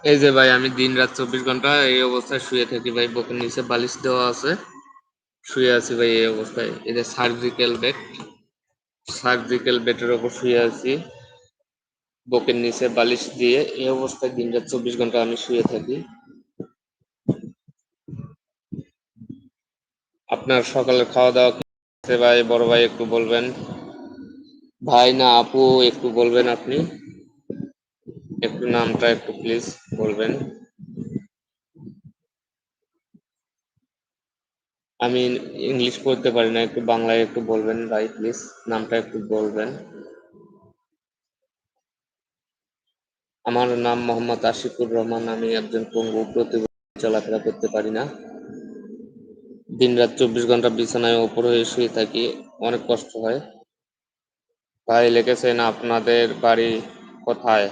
এই যে ভাই আমি দিন-রাত ২৪ ঘন্টা এই অবস্থায় শুয়ে থাকি ভাই। বুকের নিচে বালিশ দেওয়া আছে। শুয়ে আছি ভাই এই অবস্থায়। এই যে সার্জিক্যাল বেড, সার্জিক্যাল বেডের উপর শুয়ে আছি। বুকের নিচে বালিশ দিয়ে এই অবস্থায় দিন-রাত ২৪ ঘন্টা আমি শুয়ে থাকি। আপনার সকালের খাওয়া-দাওয়া কি হয়েছে ভাই? বড় ভাই একটু বলবেন। ভাই না আপু একটু বলবেন আপনি? একটু নামটা একটু প্লিজ বলবেন। আমি ইংলিশ পড়তে পারি না, একটু বাংলায় একটু বলবেন ভাই প্লিজ। নামটা একটু বলবেন। আমার নাম মোহাম্মদ আশিকুর রহমান। আমি একজন পঙ্গু, প্রতিবন্ধী, চলাফেরা করতে পারি না। দিন-রাত ২৪ ঘন্টা বিছানায় উপর হয়ে শুয়ে থাকি। অনেক কষ্ট হয়। ভাই লিখেছেন আপনাদের বাড়ি কোথায়?